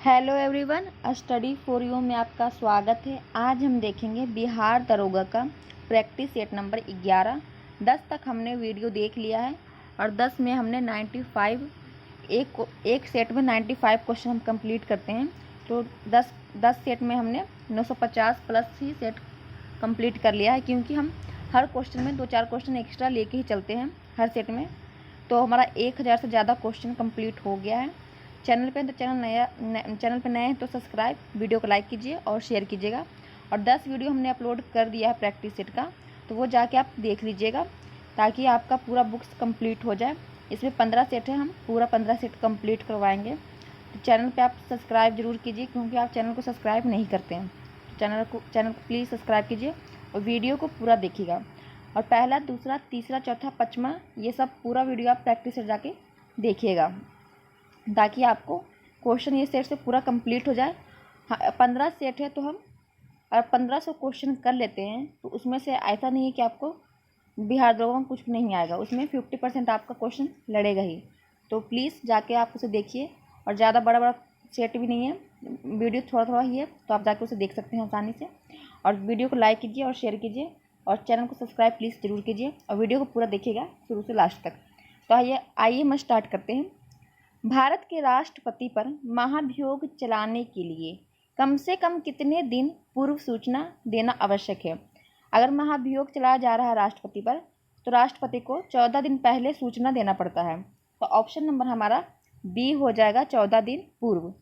Hello everyone, study for you में आपका स्वागत है। आज हम देखेंगे बिहार दरोगा का प्रैक्टिस सेट नंबर 11। 10 तक हमने वीडियो देख लिया है और 10 में हमने 95 एक सेट में 95 क्वेश्चन हम कंप्लीट करते हैं। तो 10 सेट में हमने 950 प्लस ही सेट कंप्लीट कर लिया है, क्योंकि हम हर क्वेश्चन में 2-4 क्वेश्चन एक्स्ट्रा लेके ही चलते हैं हर सेट में। तो हमारा 1000 से ज़्यादा क्वेश्चन कंप्लीट हो गया है। चैनल पे नए हैं तो सब्सक्राइब, वीडियो को लाइक कीजिए और शेयर कीजिएगा। और 10 वीडियो हमने अपलोड कर दिया है प्रैक्टिस सेट का, तो वो जाके आप देख लीजिएगा ताकि आपका पूरा बुक्स कंप्लीट हो जाए। इसमें 15 सेट है, हम पूरा 15 सेट कंप्लीट करवाएंगे। तो चैनल पे आप सब्सक्राइब जरूर कीजिए, क्योंकि आप चैनल को सब्सक्राइब नहीं करते हैं। तो चैनल को प्लीज़ सब्सक्राइब कीजिए और वीडियो को पूरा देखिएगा। और पहला, दूसरा, तीसरा, चौथा, पाँचवा, ये सब पूरा वीडियो आप प्रैक्टिस सेट जाके देखिएगा, ताकि आपको क्वेश्चन ये सेट से पूरा कंप्लीट हो जाए। हाँ, 15 सेट है, तो हम और 1500 क्वेश्चन कर लेते हैं, तो उसमें से ऐसा नहीं है कि आपको बिहार दरोगा में कुछ नहीं आएगा। उसमें 50% आपका क्वेश्चन लड़ेगा ही। तो प्लीज़ जाके आप उसे देखिए। और ज़्यादा बड़ा बड़ा सेट भी नहीं है, वीडियो थोड़ा थोड़ा ही है, तो आप जाके उसे देख सकते हैं आसानी से। और वीडियो को लाइक कीजिए और शेयर कीजिए और चैनल को सब्सक्राइब प्लीज़ ज़रूर कीजिए और वीडियो को पूरा देखिएगा शुरू से लास्ट तक। तो आइए हम स्टार्ट करते हैं। भारत के राष्ट्रपति पर महाभियोग चलाने के लिए कम से कम कितने दिन पूर्व सूचना देना आवश्यक है? अगर महाभियोग चलाया जा रहा है राष्ट्रपति पर, तो राष्ट्रपति को 14 दिन पहले सूचना देना पड़ता है। तो ऑप्शन नंबर हमारा बी हो जाएगा, 14 दिन पूर्व।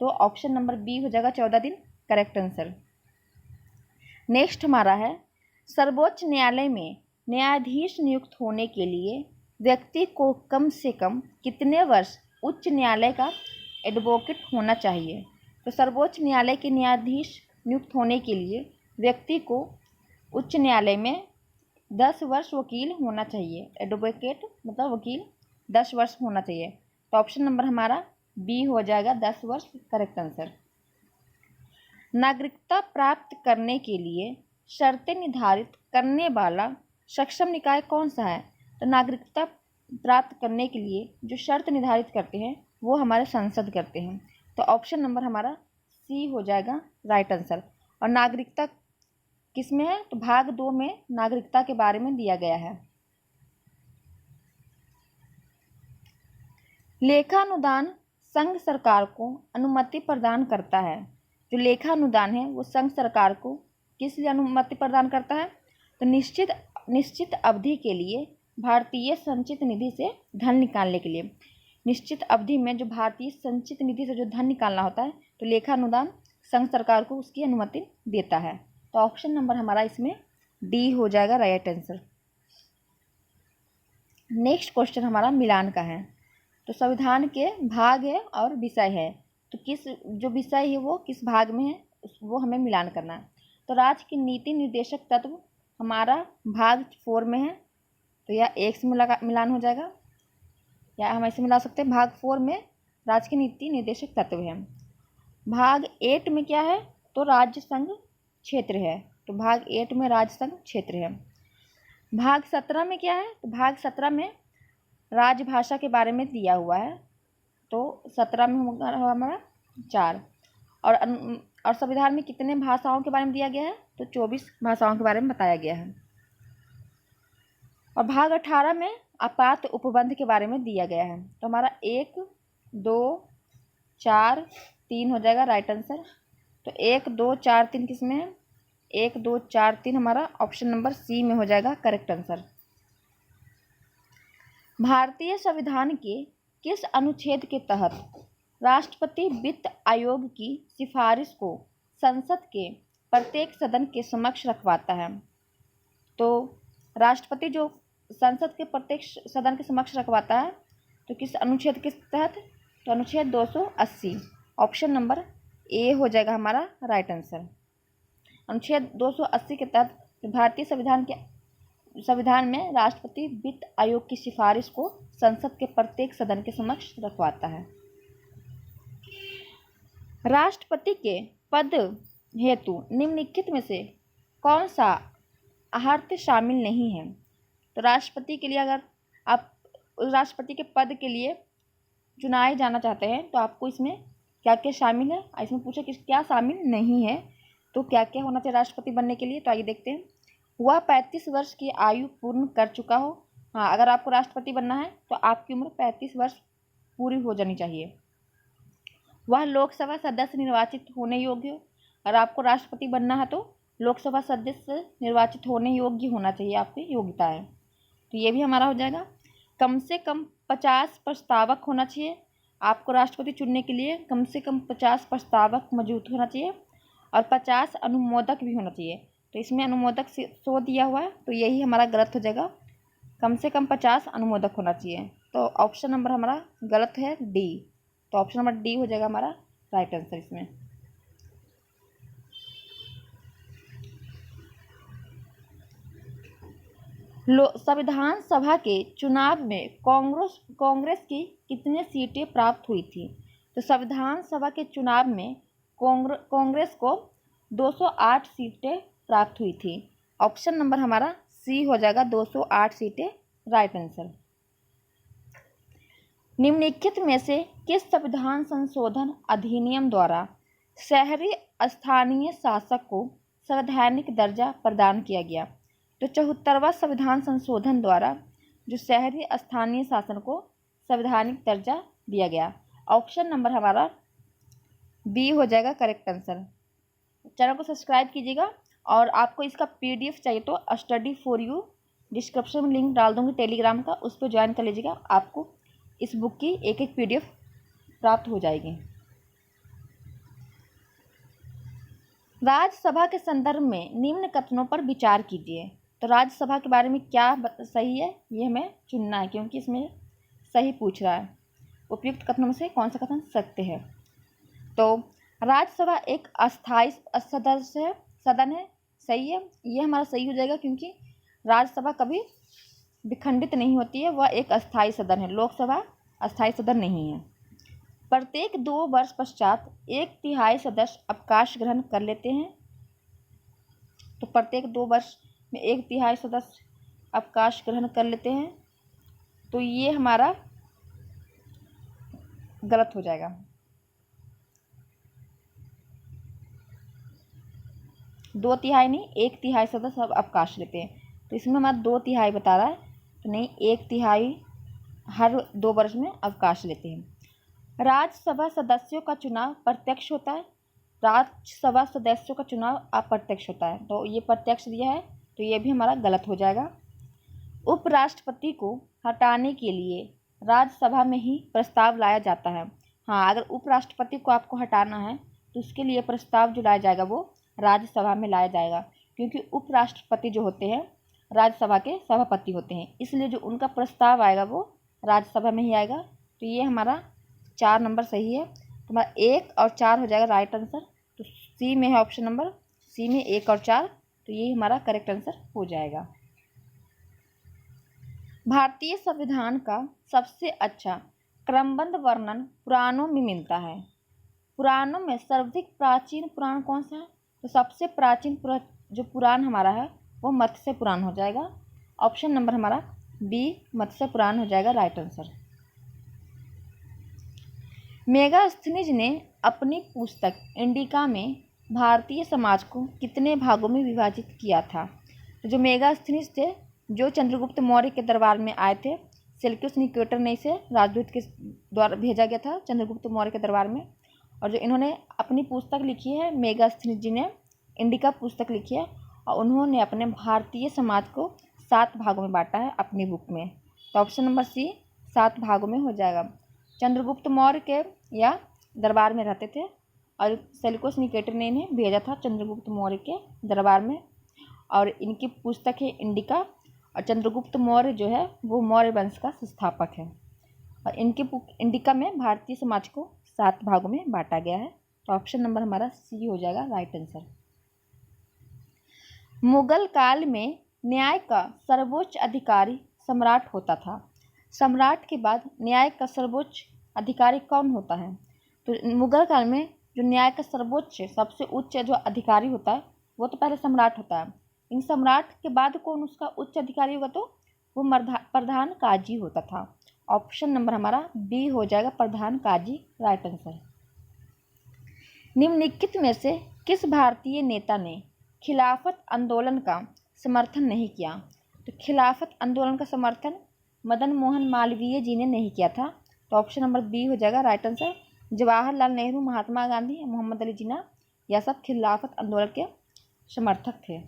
तो ऑप्शन नंबर बी हो जाएगा 14 दिन, करेक्ट आंसर। नेक्स्ट हमारा है, सर्वोच्च न्यायालय में न्यायाधीश नियुक्त होने के लिए व्यक्ति को कम से कम कितने वर्ष उच्च न्यायालय का एडवोकेट होना चाहिए? तो सर्वोच्च न्यायालय के न्यायाधीश नियुक्त होने के लिए व्यक्ति को उच्च न्यायालय में 10 वर्ष वकील होना चाहिए। एडवोकेट मतलब वकील 10 वर्ष होना चाहिए। तो ऑप्शन नंबर हमारा बी हो जाएगा, 10 वर्ष, करेक्ट आंसर। नागरिकता प्राप्त करने के लिए शर्तें निर्धारित करने वाला सक्षम निकाय कौन सा है? तो नागरिकता प्राप्त करने के लिए जो शर्त निर्धारित करते हैं वो हमारे संसद करते हैं। तो ऑप्शन नंबर हमारा सी हो जाएगा, राइट आंसर। और नागरिकता किस में है? तो भाग 2 में नागरिकता के बारे में दिया गया है। लेखानुदान संघ सरकार को अनुमति प्रदान करता है। जो लेखानुदान है वो संघ सरकार को किस लिए अनुमति प्रदान करता है? तो निश्चित अवधि के लिए भारतीय संचित निधि से धन निकालने के लिए। निश्चित अवधि में जो भारतीय संचित निधि से जो धन निकालना होता है, तो लेखानुदान संघ सरकार को उसकी अनुमति देता है। तो ऑप्शन नंबर हमारा इसमें डी हो जाएगा, राइट आंसर। नेक्स्ट क्वेश्चन हमारा मिलान का है। तो संविधान के भाग है और विषय है, तो किस जो विषय है वो किस भाग में है वो हमें मिलान करना है। तो राज्य की नीति निर्देशक तत्व हमारा भाग 4 में है, तो यह एक से मिलान हो जाएगा, या हम ऐसे मिला सकते हैं, भाग 4 में राज्य की नीति निर्देशक तत्व है। भाग 8 में क्या है? तो राज्य संघ क्षेत्र है, तो भाग 8 में राज्य संघ क्षेत्र है। भाग 17 में क्या है? तो भाग 17 में राजभाषा के बारे में दिया हुआ है, तो 17 में होगा हमारा 4। और संविधान में कितने भाषाओं के बारे में दिया गया है? तो 24 भाषाओं के बारे में बताया गया है। और भाग 18 में आपात उपबंध के बारे में दिया गया है। तो हमारा 1, 2, 4, 3 हो जाएगा, राइट आंसर। तो 1, 2, 4, 3 किस में है? 1, 2, 4, 3 हमारा ऑप्शन नंबर सी में हो जाएगा, करेक्ट आंसर। भारतीय संविधान के किस अनुच्छेद के तहत राष्ट्रपति वित्त आयोग की सिफारिश को संसद के प्रत्येक सदन के समक्ष रखवाता है? तो राष्ट्रपति जो संसद के प्रत्येक सदन के समक्ष रखवाता है, तो किस अनुच्छेद के तहत? तो अनुच्छेद 280, ऑप्शन नंबर ए हो जाएगा हमारा, राइट आंसर। अनुच्छेद 280 के तहत भारतीय संविधान में राष्ट्रपति वित्त आयोग की सिफारिश को संसद के प्रत्येक सदन के समक्ष रखवाता है। राष्ट्रपति के पद हेतु निम्नलिखित में से कौन सा आहार्य शामिल नहीं है? तो राष्ट्रपति के लिए, अगर आप राष्ट्रपति के पद के लिए चुनाए जाना चाहते हैं, तो आपको इसमें क्या क्या शामिल है, इसमें पूछा कि क्या शामिल नहीं है, तो क्या क्या होना चाहिए राष्ट्रपति बनने के लिए। तो आइए देखते हैं। वह 35 वर्ष की आयु पूर्ण कर चुका हो। हाँ, अगर आपको राष्ट्रपति बनना है तो आपकी उम्र 35 वर्ष पूरी हो जानी चाहिए। वह लोकसभा सदस्य निर्वाचित होने योग्य हो। अगर आपको राष्ट्रपति बनना है तो लोकसभा सदस्य निर्वाचित होने योग्य होना चाहिए, आपकी योग्यता है। तो ये भी हमारा हो जाएगा। कम से कम 50 प्रस्तावक होना चाहिए। आपको राष्ट्रपति चुनने के लिए कम से कम 50 प्रस्तावक मौजूद होना चाहिए और 50 अनुमोदक भी होना चाहिए। तो इसमें अनुमोदक शो दिया हुआ है, तो यही हमारा गलत हो जाएगा। कम से कम 50 अनुमोदक होना चाहिए। तो ऑप्शन नंबर हमारा गलत है, डी। तो ऑप्शन नंबर डी हो जाएगा हमारा राइट आंसर इसमें। संविधान सभा के चुनाव में कांग्रेस की कितनी सीटें प्राप्त हुई थी। तो संविधान सभा के चुनाव में कांग्रेस को 208 सीटें प्राप्त हुई थी। ऑप्शन नंबर हमारा सी हो जाएगा, 208 सीटें राइट आंसर। निम्नलिखित में से किस संविधान संशोधन अधिनियम द्वारा शहरी स्थानीय शासक को संवैधानिक दर्जा प्रदान किया गया। तो 74वां संविधान संशोधन द्वारा जो शहरी स्थानीय शासन को संवैधानिक दर्जा दिया गया। ऑप्शन नंबर हमारा बी हो जाएगा करेक्ट आंसर। चैनल को सब्सक्राइब कीजिएगा और आपको इसका PDF चाहिए तो स्टडी फॉर यू डिस्क्रिप्शन में लिंक डाल दूंगी टेलीग्राम का, उस पर ज्वाइन कर लीजिएगा। आपको इस बुक की एक एक PDF प्राप्त हो जाएगी। राज्यसभा के संदर्भ में निम्न कथनों पर विचार कीजिए। तो राज्यसभा के बारे में क्या सही है ये हमें चुनना है, क्योंकि इसमें सही पूछ रहा है। उपयुक्त कथनों में से कौन सा कथन सत्य है। तो राज्यसभा एक अस्थायी सदन है, सही है, ये हमारा सही हो जाएगा, क्योंकि राज्यसभा कभी विखंडित नहीं होती है, वह एक अस्थायी सदन है। लोकसभा अस्थायी सदन नहीं है। प्रत्येक 2 वर्ष पश्चात 1/3 सदस्य अवकाश ग्रहण कर लेते हैं। तो प्रत्येक 2 वर्ष में 1/3 सदस्य अवकाश ग्रहण कर लेते हैं, तो ये हमारा गलत हो जाएगा। दो तिहाई नहीं, 1/3 सदस्य अवकाश लेते हैं। तो इसमें हमारा 2/3 बता रहा है, तो नहीं, 1/3 हर 2 वर्ष में अवकाश लेते हैं। राज्यसभा सदस्यों का चुनाव प्रत्यक्ष होता है, राज्यसभा सदस्यों का चुनाव अप्रत्यक्ष होता है। तो ये प्रत्यक्ष दिया है, तो ये भी हमारा गलत हो जाएगा। उपराष्ट्रपति को हटाने के लिए राज्यसभा में ही प्रस्ताव लाया जाता है। हाँ, अगर उपराष्ट्रपति को आपको हटाना है तो उसके लिए प्रस्ताव जो लाया जाएगा वो राज्यसभा में लाया जाएगा, क्योंकि उपराष्ट्रपति जो होते हैं राज्यसभा के सभापति होते हैं, इसलिए जो उनका प्रस्ताव आएगा वो राज्यसभा में ही आएगा। तो ये हमारा 4 नंबर सही है। तो हमारा 1 और 4 हो जाएगा राइट आंसर। तो सी में है ऑप्शन नंबर सी में 1 और 4, तो ये हमारा करेक्ट आंसर हो जाएगा। भारतीय संविधान का सबसे अच्छा क्रमबद्ध वर्णन पुराणों में मिलता है। पुराणों में सर्वाधिक प्राचीन पुराण कौन सा है। तो सबसे प्राचीन जो पुराण हमारा है वो मत्स्य पुराण हो जाएगा। ऑप्शन नंबर हमारा बी मत्स्य पुराण हो जाएगा राइट आंसर। मेगास्थनीज ने अपनी पुस्तक इंडिका में भारतीय समाज को कितने भागों में विभाजित किया था। तो जो मेगास्थनीज थे, जो चंद्रगुप्त मौर्य के दरबार में आए थे, सेल्यूकस निकेटर ने इसे राजदूत के द्वारा भेजा गया था चंद्रगुप्त मौर्य के दरबार में। और जो इन्होंने अपनी पुस्तक लिखी है, मेगास्थनीज जी ने इंडिका पुस्तक लिखी है, और उन्होंने अपने भारतीय समाज को 7 भागों में बांटा है अपनी बुक में। तो ऑप्शन नंबर सी 7 भागों में हो जाएगा। चंद्रगुप्त मौर्य के या दरबार में रहते थे और सेल्यूकस निकेटर ने इन्हें भेजा था चंद्रगुप्त मौर्य के दरबार में, और इनकी पुस्तक है इंडिका। और चंद्रगुप्त मौर्य जो है वो मौर्य वंश का संस्थापक है, और इनकी इंडिका में भारतीय समाज को 7 भागों में बांटा गया है। तो ऑप्शन नंबर हमारा सी हो जाएगा राइट आंसर। मुगल काल में न्याय का सर्वोच्च अधिकारी सम्राट होता था। सम्राट के बाद न्याय का सर्वोच्च अधिकारी कौन होता है। तो मुगल काल में जो न्याय का सर्वोच्च सबसे उच्च जो अधिकारी होता है वो तो पहले सम्राट होता है। इन सम्राट के बाद कौन उसका उच्च अधिकारी होगा, तो वो प्रधान काजी होता था। ऑप्शन नंबर हमारा बी हो जाएगा प्रधान काजी राइट आंसर। निम्नलिखित में से किस भारतीय नेता ने खिलाफत आंदोलन का समर्थन नहीं किया? तो खिलाफत आंदोलन का समर्थन मदन मोहन मालवीय जी ने नहीं किया था। तो ऑप्शन नंबर बी हो जाएगा राइट आंसर। जवाहरलाल नेहरू, महात्मा गांधी, मोहम्मद अली जिन्ना, यह सब खिलाफत आंदोलन के समर्थक थे।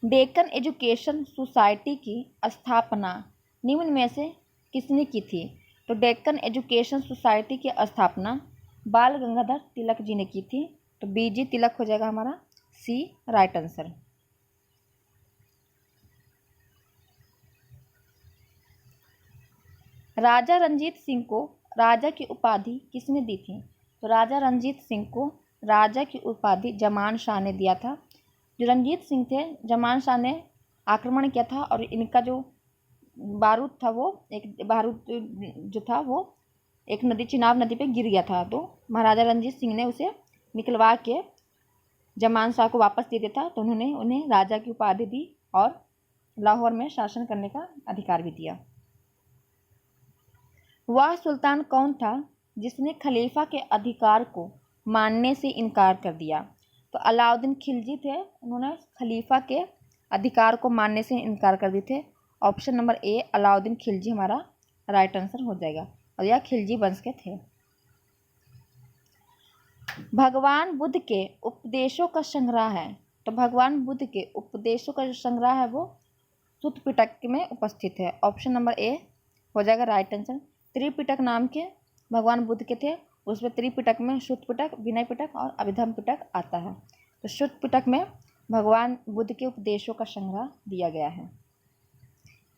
डेक्कन एजुकेशन सोसाइटी की स्थापना निम्न में से किसने की थी? तो डेक्कन एजुकेशन सोसाइटी की स्थापना बाल गंगाधर तिलक जी ने की थी। तो बीजी तिलक हो जाएगा हमारा सी राइट आंसर। राजा रंजीत सिंह को राजा की उपाधि किसने दी थी? तो राजा रंजीत सिंह को राजा की उपाधि जमान शाह ने दिया था। जो रंजीत सिंह थे, जमान शाह ने आक्रमण किया था और इनका जो बारूद था वो जो था वो एक नदी, चिनाब नदी पे गिर गया था। तो महाराजा रंजीत सिंह ने उसे निकलवा के जमान शाह को वापस दे दिया था। तो उन्होंने उन्हें राजा की उपाधि दी और लाहौर में शासन करने का अधिकार भी दिया। वह सुल्तान कौन था जिसने खलीफा के अधिकार को मानने से इनकार कर दिया? तो अलाउद्दीन खिलजी थे, उन्होंने खलीफा के अधिकार को मानने से इनकार कर दिए थे। Option number A Alauddin Khilji हमारा राइट आंसर हो जाएगा और यह खिलजी वंश के थे। भगवान बुद्ध के उपदेशों का संग्रह है। तो भगवान बुद्ध के उपदेशों का जो संग्रह है वो सुत्त पिटक में उपस्थित है। ऑप्शन नंबर ए हो जाएगा राइट आंसर। त्रिपिटक नाम के भगवान बुद्ध के थे, उसमें त्रिपिटक में सुत्त पिटक, विनय पिटक और अभिधम्म पिटक आता है। तो सुत्त पिटक में भगवान बुद्ध के उपदेशों का संग्रह दिया गया है।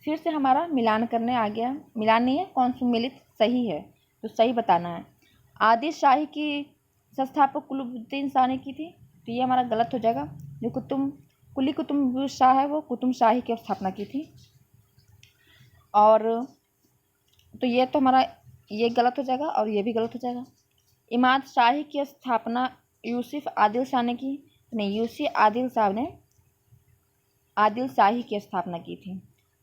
फिर से हमारा मिलान करने आ गया। मिलान नहीं है, कौन सुमेलित सही है तो सही बताना है। आदिल शाही की संस्थापक कुतुबुद्दीन शाह ने की थी, तो ये हमारा गलत हो जाएगा। जो कुली कुतुब शाह है वो कुतुब शाही की स्थापना की थी। और तो ये तो हमारा ये गलत हो जाएगा और ये भी गलत हो जाएगा। इमाद शाही की स्थापना यूसुफ आदिल शाह ने की नहीं, यूसुफ आदिल साहब ने आदिल शाही की स्थापना की थी।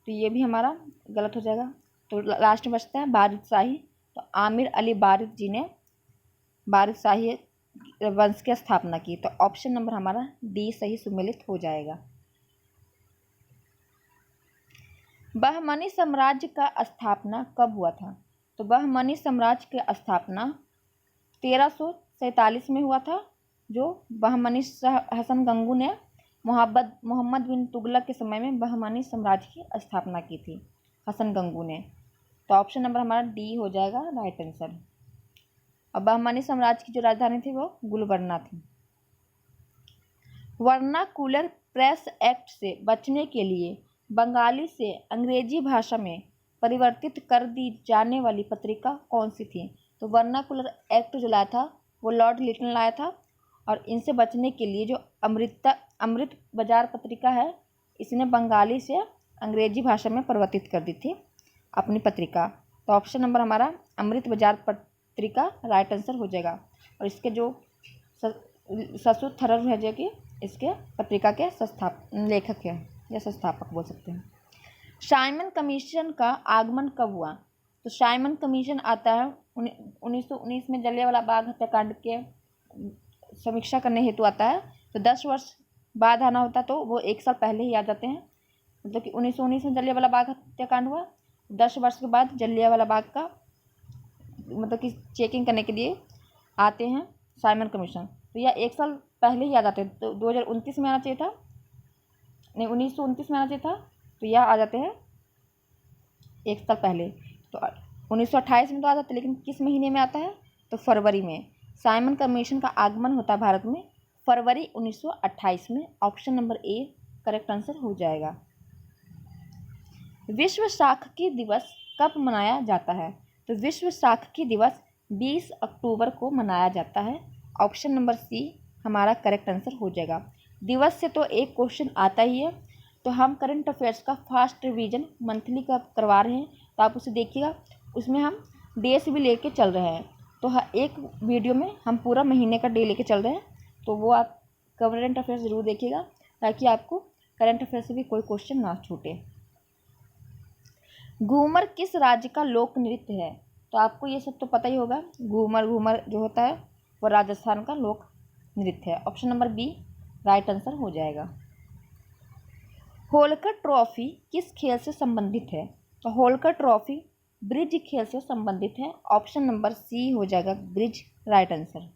तो ये भी हमारा गलत हो जाएगा। तो लास्ट में बचता है बारिद शाही। तो आमिर अली बारिद जी ने बारिद शाही वंश की स्थापना की। तो ऑप्शन नंबर हमारा डी सही सुमेलित हो जाएगा। बहमनी साम्राज्य का स्थापना कब हुआ था? तो बहमनी साम्राज्य की स्थापना 1347 में हुआ था। जो बहमनी हसन गंगू ने मोहम्मद बिन तुगलक के समय में बहमनी साम्राज्य की स्थापना की थी, हसन गंगू ने। तो ऑप्शन नंबर हमारा डी हो जाएगा राइट आंसर। और बहमनी साम्राज्य की जो राजधानी थी वो गुलबर्ना थी। वर्नाकुलर प्रेस एक्ट से बचने के लिए बंगाली से अंग्रेजी भाषा में परिवर्तित कर दी जाने वाली पत्रिका कौन सी थी? तो वर्नाकुलर एक्ट जो लाया था वो लॉर्ड लिटन लाया था। और इनसे बचने के लिए जो अमृत बाजार पत्रिका है, इसने बंगाली से अंग्रेजी भाषा में परिवर्तित कर दी थी अपनी पत्रिका। तो ऑप्शन नंबर हमारा अमृत बाजार पत्रिका राइट आंसर हो जाएगा। और इसके जो ससुर थरर है जो कि इसके पत्रिका के लेखक हैं या संस्थापक बोल सकते हैं। साइमन कमीशन का आगमन कब हुआ? तो साइमन कमीशन आता है 1919 में जलियांवाला बाग हत्याकांड के समीक्षा करने हेतु आता है। तो 10 वर्ष बाद आना होता तो वो 1 साल पहले ही आ जाते हैं। मतलब कि 1919 में जलियांवाला बाग हत्याकांड हुआ, 10 वर्ष के बाद जलियांवाला बाग का मतलब कि चेकिंग करने के लिए आते हैं साइमन कमीशन। तो यह 1 साल पहले ही आ जाते हैं। तो 2029 में आना चाहिए था, नहीं 1929 में आना चाहिए था। तो यह आ जाते हैं 1 साल पहले। तो 1928 में तो आ जाते, लेकिन किस महीने में आता है? तो फरवरी में। साइमन कमीशन का आगमन होता है भारत में फरवरी 1928 में। Option number A correct answer हो जाएगा। विश्व सांख्यिकी दिवस कब मनाया जाता है? तो विश्व सांख्यिकी दिवस 20 अक्टूबर को मनाया जाता है। ऑप्शन नंबर सी हमारा करेक्ट आंसर हो जाएगा। दिवस से तो एक क्वेश्चन आता ही है। तो हम करंट अफेयर्स का फास्ट रिवीजन मंथली का करवा रहे हैं, तो आप उसे देखिएगा। उसमें हम डेज भी लेके चल रहे हैं। तो एक वीडियो में हम पूरा महीने का डे लेके चल रहे हैं। तो वो आप करंट अफेयर्स ज़रूर देखिएगा ताकि आपको करंट अफेयर्स से भी कोई क्वेश्चन ना छूटे। घूमर किस राज्य का लोक नृत्य है? तो आपको ये सब तो पता ही होगा। घूमर घूमर जो होता है वो राजस्थान का लोक नृत्य है। Option number B right answer हो जाएगा। होलकर ट्रॉफी किस खेल से संबंधित है? तो होलकर ट्रॉफी ब्रिज खेल से संबंधित है। ऑप्शन नंबर सी हो जाएगा ब्रिज राइट आंसर।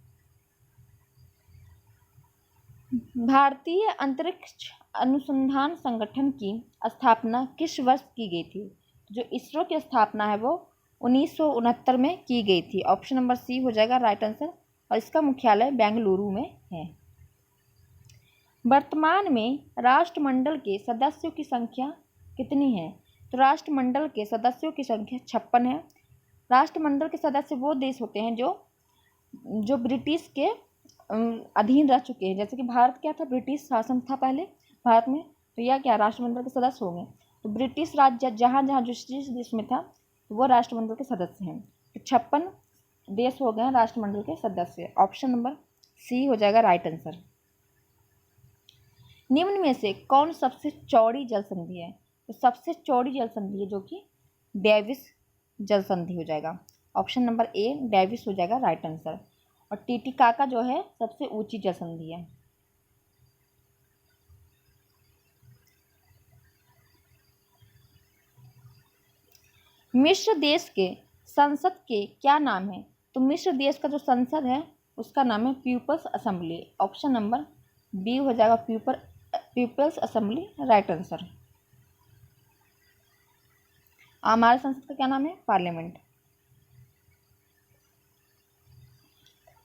भारतीय अंतरिक्ष अनुसंधान संगठन की स्थापना किस वर्ष की गई थी? जो इसरो की स्थापना है वो 1969 में की गई थी। ऑप्शन नंबर सी हो जाएगा राइट आंसर और इसका मुख्यालय बेंगलुरु में है। वर्तमान में राष्ट्रमंडल के सदस्यों की संख्या कितनी है? तो राष्ट्रमंडल के सदस्यों की संख्या 56 है। राष्ट्रमंडल के सदस्य वो देश होते हैं जो ब्रिटिश के अधीन रह चुके हैं। जैसे कि भारत क्या था, ब्रिटिश शासन था पहले भारत में, तो यह क्या राष्ट्रमंडल के सदस्य हो गए। तो ब्रिटिश राज्य जहाँ जहाँ जिस देश में था वो राष्ट्रमंडल के सदस्य हैं। तो 56 देश हो गए हैं राष्ट्रमंडल के सदस्य। ऑप्शन नंबर सी हो जाएगा राइट आंसर। निम्न में से कौन सबसे चौड़ी जल संधि है? तो सबसे चौड़ी जल संधि है जो कि डेविस जल संधि हो जाएगा। ऑप्शन नंबर ए डेविस हो जाएगा राइट आंसर। और टीटीकाका जो है सबसे ऊंची जल संधि है। मिस्र देश के संसद के क्या नाम है? तो मिस्र देश का जो संसद है उसका नाम है people's assembly. Option number B हो जाएगा पीपल्स असेंबली राइट आंसर। हमारे संसद का क्या नाम है? पार्लियामेंट।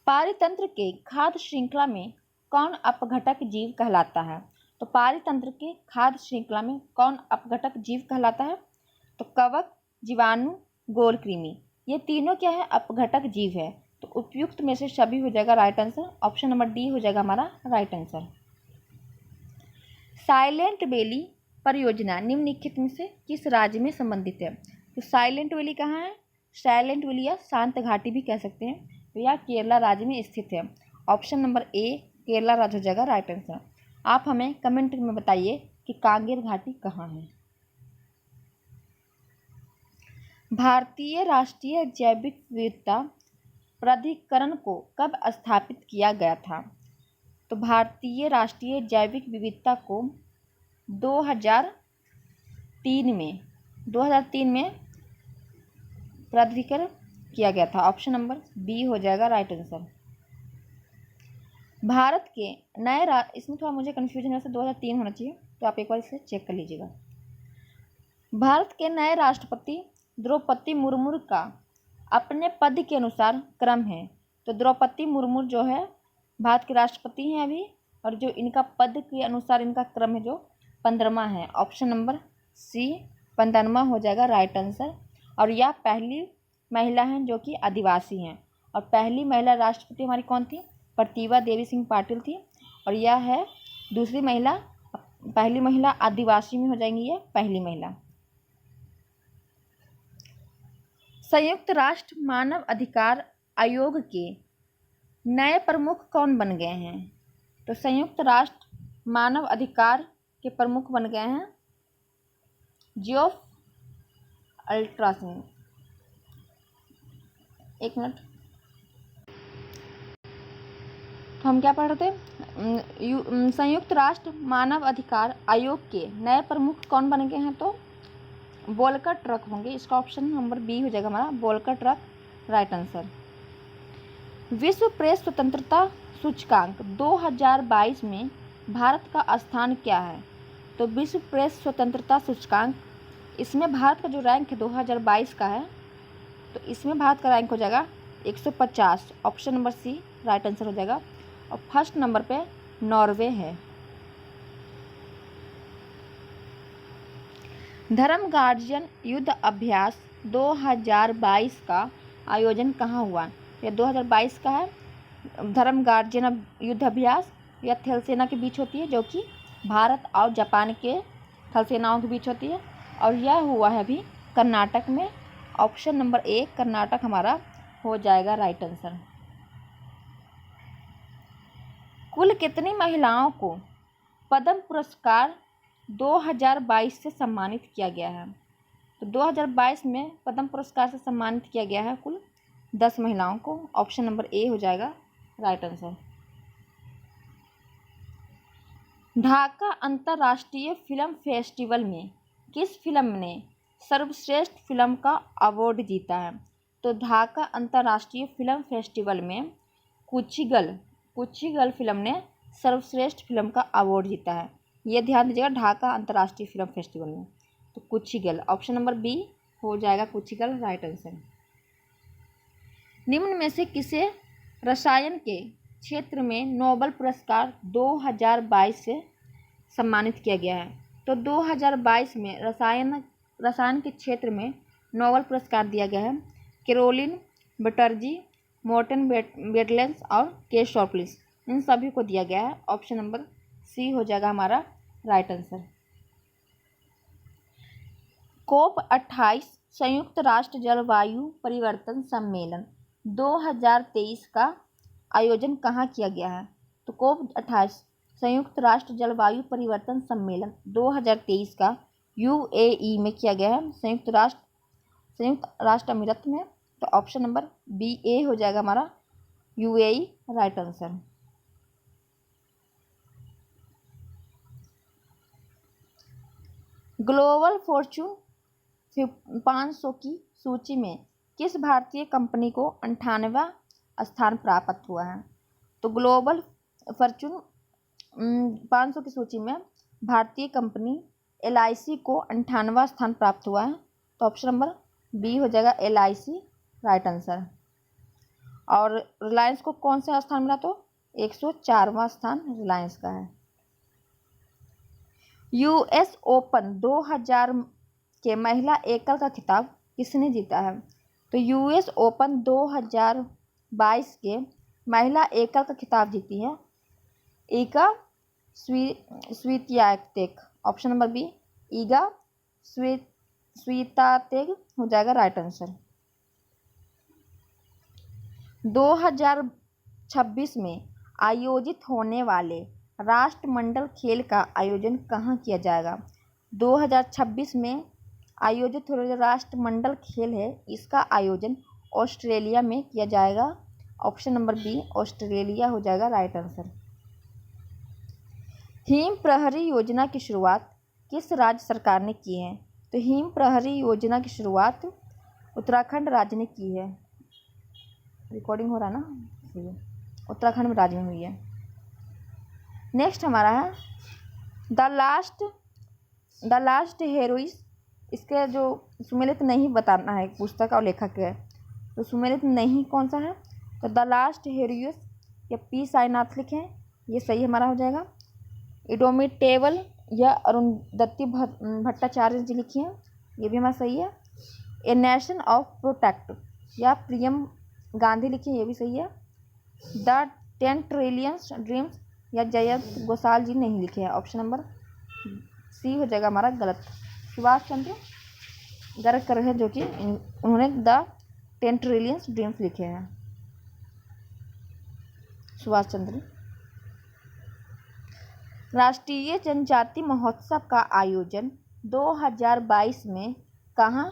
पारितंत्र के खाद्य श्रृंखला में कौन अपघटक जीव कहलाता है? तो पारितंत्र के खाद्य श्रृंखला में कौन अपघटक जीव कहलाता है? तो कवक, जीवाणु, गोल कृमि, ये तीनों क्या है? अपघटक जीव है। तो उपयुक्त में से सभी हो जाएगा right answer. Option number D हो जाएगा हमारा राइट आंसर। साइलेंट वैली परियोजना निम्नलिखित में से किस राज्य में संबंधित है? तो साइलेंट वैली कहाँ है? साइलेंट वैली या शांत घाटी भी कह सकते हैं, तो यह केरला राज्य में स्थित है। ऑप्शन नंबर ए केरला राज्य हो जाएगा राइट आंसर। आप हमें कमेंट में बताइए कि कांगेर घाटी कहाँ है। भारतीय राष्ट्रीय जैविक विविधता प्राधिकरण को कब स्थापित किया गया था? तो भारतीय राष्ट्रीय जैविक विविधता को 2003 में प्राधिकरण किया गया था। ऑप्शन नंबर बी हो जाएगा राइट आंसर। भारत के नए इसमें थोड़ा मुझे कन्फ्यूजन है, 2003 होना चाहिए, तो आप एक बार इसे चेक कर लीजिएगा। भारत के नए राष्ट्रपति द्रौपदी मुर्मू का अपने पद के अनुसार क्रम है। तो द्रौपदी मुर्मू जो है भारत के राष्ट्रपति हैं अभी, और जो इनका पद के अनुसार इनका क्रम है जो 15वां है। ऑप्शन नंबर सी 15वां हो जाएगा राइट आंसर। और यह पहली महिला हैं जो कि आदिवासी हैं। और पहली महिला राष्ट्रपति हमारी कौन थी? प्रतिभा देवी सिंह पाटिल थी। और यह है दूसरी महिला, पहली महिला आदिवासी में हो जाएंगी ये पहली महिला। संयुक्त राष्ट्र मानव अधिकार आयोग के नए प्रमुख कौन बन गए हैं? तो संयुक्त राष्ट्र मानव अधिकार के प्रमुख बन गए हैं जियोफ अल्ट्रासन। एक मिनट, तो हम क्या पढ़ रहे थे? संयुक्त राष्ट्र मानव अधिकार आयोग के नए प्रमुख कौन बन गए हैं? तो वोल्कर टर्क होंगे। इसका ऑप्शन नंबर बी हो जाएगा हमारा वोल्कर टर्क राइट आंसर। विश्व प्रेस स्वतंत्रता सूचकांक 2022 में भारत का स्थान क्या है? तो विश्व प्रेस स्वतंत्रता सूचकांक, इसमें भारत का जो रैंक है 2022 का है, तो इसमें भारत का रैंक हो जाएगा 150। Option number C right answer हो जाएगा। और फर्स्ट नंबर पे नॉर्वे है। धर्म गार्जियन युद्ध अभ्यास 2022 का आयोजन कहाँ हुआ? यह 2022 का है। धर्म गार्जियन युद्ध अभ्यास यह थल सेना के बीच होती है, जो कि भारत और जापान के थल सेनाओं के बीच होती है। और यह हुआ है अभी कर्नाटक में। ऑप्शन नंबर ए कर्नाटक हमारा हो जाएगा राइट आंसर। कुल कितनी महिलाओं को पद्म पुरस्कार 2022 से सम्मानित किया गया है? तो 2022 में पद्म पुरस्कार से सम्मानित किया गया है कुल 10 महिलाओं को। ऑप्शन नंबर ए हो जाएगा राइट आंसर। ढाका अंतर्राष्ट्रीय फिल्म फेस्टिवल में किस फिल्म ने सर्वश्रेष्ठ फिल्म का अवार्ड जीता है? तो ढाका अंतर्राष्ट्रीय फिल्म फेस्टिवल में कुछीगल फिल्म ने सर्वश्रेष्ठ फिल्म का अवार्ड जीता है। ये ध्यान दीजिएगा, ढाका अंतर्राष्ट्रीय फिल्म फेस्टिवल में। तो कुछीगल, ऑप्शन नंबर बी हो जाएगा कुछीगल राइट आंसर। निम्न में से किसे रसायन के क्षेत्र में नोबेल पुरस्कार 2022 से सम्मानित किया गया है? तो 2022 में रसायन के क्षेत्र में नोबेल पुरस्कार दिया गया है कैरोलिन बटर्जी, मॉर्टन बेटलेंस और के शॉर्पलिस, इन सभी को दिया गया है। ऑप्शन नंबर सी हो जाएगा हमारा राइट आंसर। COP28 संयुक्त राष्ट्र जलवायु परिवर्तन सम्मेलन 2023 का आयोजन कहाँ किया गया है? तो COP28 संयुक्त राष्ट्र जलवायु परिवर्तन सम्मेलन 2023 का UAE में किया गया है, संयुक्त राष्ट्र अमीरात में। तो ऑप्शन नंबर बी ए हो जाएगा हमारा UAE right answer. Global Fortune 500 की सूची में किस भारतीय कंपनी को 98वां स्थान प्राप्त हुआ है? तो ग्लोबल फॉर्च्यून 500 की सूची में भारतीय कंपनी LIC को 98वां स्थान प्राप्त हुआ है। तो ऑप्शन नंबर बी हो जाएगा LIC राइट आंसर। और रिलायंस को कौन सा स्थान मिला? तो 104वां स्थान रिलायंस का है। US ओपन 2000 के महिला एकल का खिताब किसने जीता है? तो US ओपन 2022 के महिला एकल का खिताब जीती है Iga Swiatek. Option number B Iga Swiatek हो जाएगा राइट आंसर। 2026 में आयोजित होने वाले राष्ट्रमंडल खेल का आयोजन कहाँ किया जाएगा? 2026 में आयोजित हो रहे राष्ट्रमंडल खेल है, इसका आयोजन ऑस्ट्रेलिया में किया जाएगा। ऑप्शन नंबर बी ऑस्ट्रेलिया हो जाएगा राइट आंसर। हिम प्रहरी योजना की शुरुआत किस राज्य सरकार ने की है? तो हिम प्रहरी योजना की शुरुआत उत्तराखंड राज्य ने की है। रिकॉर्डिंग हो रहा है ना, उत्तराखंड में राज्य में हुई है। नेक्स्ट हमारा है द लास्ट हेरोइस। इसके जो सुमेलित नहीं बताना है पुस्तक और लेखक है, तो सुमेलित नहीं कौन सा है? तो द लास्ट हेरोइस या पी साईनाथ लिखे हैं, ये सही हमारा हो जाएगा। इडोमिटेबल या अरुंधति भट्टाचार्य जी लिखी हैं, ये भी हमारा सही है। ए नेशन ऑफ प्रोटेक्ट या प्रियम गांधी लिखी है, ये भी सही है। द 10 ट्रिलियंस ड्रीम्स या जयंत गोसाल जी नहीं लिखे हैं। ऑप्शन नंबर सी हो जाएगा हमारा गलत। सुभाष चंद्र गर्ग है जो कि उन्होंने द 10 ट्रिलियंस ड्रीम्स लिखे हैं, सुभाष चंद्र। राष्ट्रीय जनजाति महोत्सव का आयोजन 2022 में कहाँ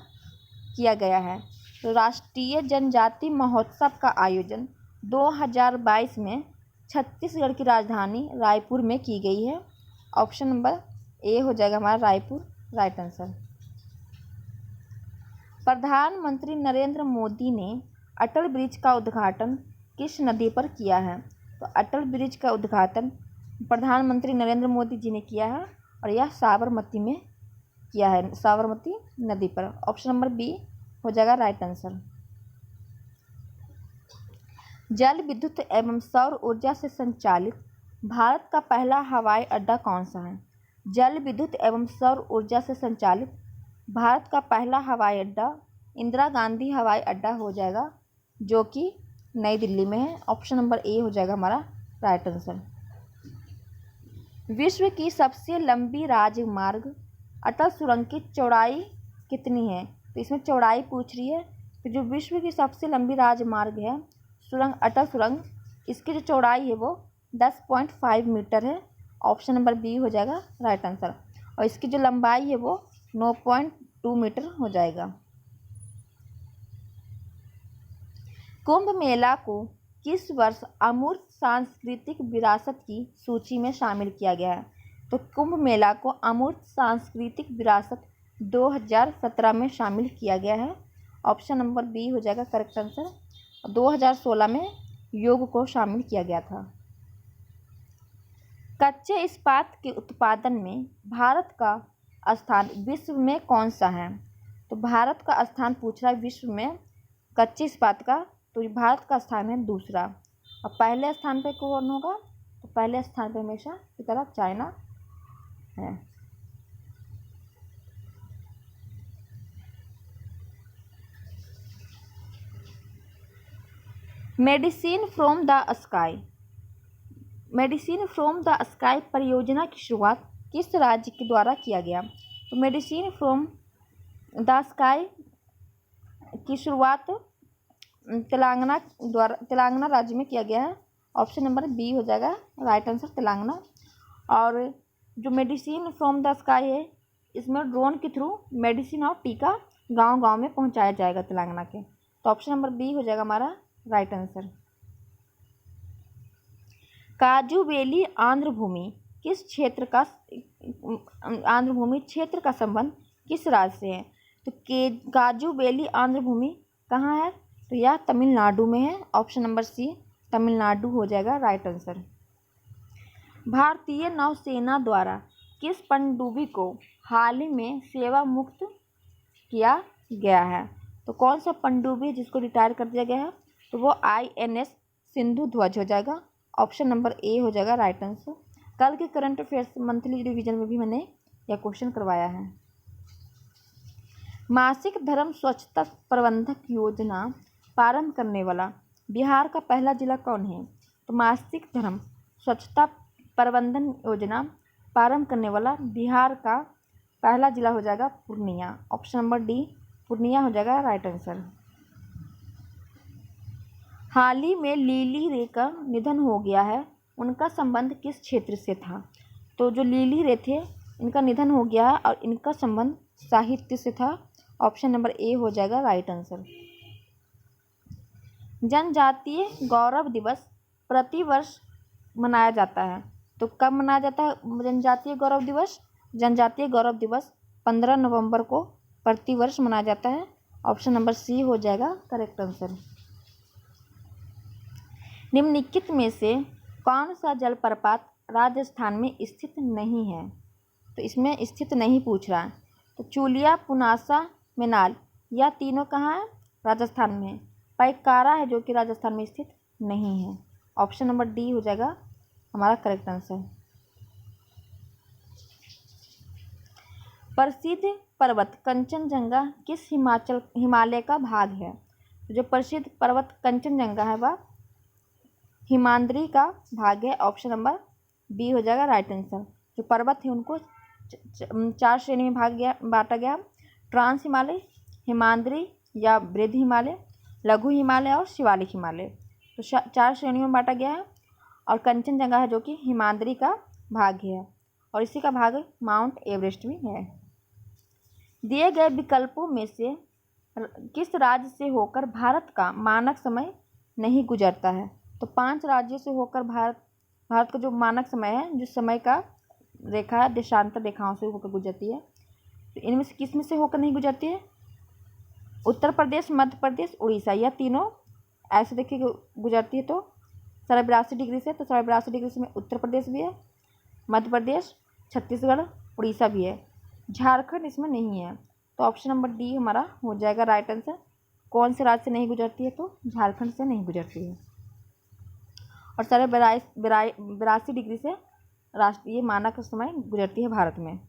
किया गया है? तो राष्ट्रीय जनजाति महोत्सव का आयोजन 2022 में छत्तीसगढ़ की राजधानी रायपुर में की गई है। ऑप्शन नंबर ए हो जाएगा हमारा रायपुर राइट आंसर। प्रधानमंत्री नरेंद्र मोदी ने अटल ब्रिज का उद्घाटन किस नदी पर किया है? तो अटल ब्रिज का उद्घाटन प्रधानमंत्री नरेंद्र मोदी जी ने किया है और यह साबरमती में किया है, साबरमती नदी पर। ऑप्शन नंबर बी हो जाएगा राइट आंसर। जल विद्युत एवं सौर ऊर्जा से संचालित भारत का पहला हवाई अड्डा कौन सा है? जल विद्युत एवं सौर ऊर्जा से संचालित भारत का पहला हवाई अड्डा इंदिरा गांधी हवाई अड्डा हो जाएगा, जो कि नई दिल्ली में है। ऑप्शन नंबर ए हो जाएगा हमारा राइट आंसर। विश्व की सबसे लंबी राजमार्ग अटल सुरंग की चौड़ाई कितनी है? तो इसमें चौड़ाई पूछ रही है। तो जो विश्व की सबसे लंबी राजमार्ग है सुरंग अटल सुरंग, इसकी जो चौड़ाई है वो 10.5 मीटर है। ऑप्शन नंबर बी हो जाएगा राइट आंसर। और इसकी जो लंबाई है वो 2 मीटर हो जाएगा। कुंभ मेला को किस वर्ष अमूर्त सांस्कृतिक विरासत की सूची में शामिल किया गया है? तो कुंभ मेला को अमूर्त सांस्कृतिक विरासत 2017 में शामिल किया गया है। ऑप्शन नंबर बी हो जाएगा करेक्ट आंसर। 2016 में योग को शामिल किया गया था। कच्चे इस्पात के उत्पादन में भारत का स्थान विश्व में कौन सा है? तो भारत का स्थान पूछ रहा है विश्व में कच्चे इस्पात का, तो भारत का स्थान है दूसरा। और पहले स्थान पे कौन होगा? तो पहले स्थान पे हमेशा की तरह चाइना है। Medicine from the sky, medicine from the sky परियोजना की शुरुआत किस राज्य के द्वारा किया गया? तो मेडिसिन फ्रॉम द स्काई की शुरुआत तेलंगाना राज्य में किया गया है। ऑप्शन नंबर बी हो जाएगा राइट आंसर तेलंगाना। और जो मेडिसिन फ्रॉम द स्काई है, इसमें ड्रोन के थ्रू मेडिसिन और टीका गांव-गांव में पहुंचाया जाएगा तेलंगाना के। तो ऑप्शन नंबर बी हो जाएगा हमारा राइट आंसर। काजू वैली आंध्र भूमि क्षेत्र का संबंध किस राज्य से है? तो काजू वैली आंध्र भूमि कहाँ है? तो यह तमिलनाडु में है। ऑप्शन नंबर सी तमिलनाडु हो जाएगा राइट आंसर। भारतीय नौसेना द्वारा किस पनडुब्बी को हाल ही में सेवा मुक्त किया गया है? तो कौन सा पनडुब्बी जिसको रिटायर कर दिया गया है? तो वो INS सिंधु ध्वज हो जाएगा। ऑप्शन नंबर ए हो जाएगा राइट आंसर। कल के करंट अफेयर्स मंथली रिवीजन में भी मैंने यह क्वेश्चन करवाया है। मासिक धर्म स्वच्छता प्रबंधक योजना प्रारंभ करने वाला बिहार का पहला जिला कौन है? तो मासिक धर्म स्वच्छता प्रबंधन योजना प्रारंभ करने वाला बिहार का पहला जिला हो जाएगा Purnia. Option number D Purnia हो जाएगा राइट आंसर। हाल ही में लिली रे का निधन हो गया है, उनका संबंध किस क्षेत्र से था? तो जो लिली रे थे इनका निधन हो गया है और इनका संबंध साहित्य से था। ऑप्शन नंबर ए हो जाएगा राइट आंसर। जनजातीय गौरव दिवस प्रतिवर्ष मनाया जाता है, तो कब मनाया जाता है जनजातीय गौरव दिवस? जनजातीय गौरव दिवस 15 नवंबर को प्रतिवर्ष मनाया जाता है। ऑप्शन नंबर सी हो जाएगा करेक्ट आंसर। निम्नलिखित में से कौन सा जलप्रपात राजस्थान में स्थित नहीं है? तो इसमें स्थित नहीं पूछ रहा है। तो चूलिया, पुनासा, मेनाल, यह तीनों कहाँ है? राजस्थान में। पैकारा है जो कि राजस्थान में स्थित नहीं है। ऑप्शन नंबर डी हो जाएगा हमारा करेक्ट आंसर। प्रसिद्ध पर्वत कंचनजंगा किस हिमालय का भाग है? तो जो प्रसिद्ध पर्वत कंचनजंगा है वह हिमाद्री का भाग है। ऑप्शन नंबर बी हो जाएगा राइट आंसर। जो पर्वत है उनको 4 श्रेणी में बांटा गया। ट्रांस हिमालय, हिमाद्री या वृद्ध हिमालय, लघु हिमालय और शिवालिक हिमालय। तो 4 श्रेणियों में बांटा गया है। और कंचनजंगा है जो कि हिमाद्री का भाग है और इसी का भाग माउंट एवरेस्ट भी है। दिए गए विकल्पों में से किस राज्य से होकर भारत का मानक समय नहीं गुजरता है? तो 5 राज्यों से होकर भारत का जो मानक समय है, जो समय का रेखा है, देशांतर रेखाओं से होकर गुजरती है, तो इनमें से किस में से होकर नहीं गुजरती है? उत्तर प्रदेश, मध्य प्रदेश, उड़ीसा, यह तीनों ऐसे देखिए गुजरती है। तो 82 डिग्री से, तो 82 डिग्री से में उत्तर प्रदेश भी है, मध्य प्रदेश, छत्तीसगढ़, उड़ीसा भी है। झारखंड इसमें नहीं है। तो ऑप्शन नंबर डी हमारा हो जाएगा राइट आंसर। कौन से राज्य से नहीं गुजरती है? तो झारखंड से नहीं गुजरती है। और 82 डिग्री से राष्ट्रीय मानक समय गुजरती है भारत में।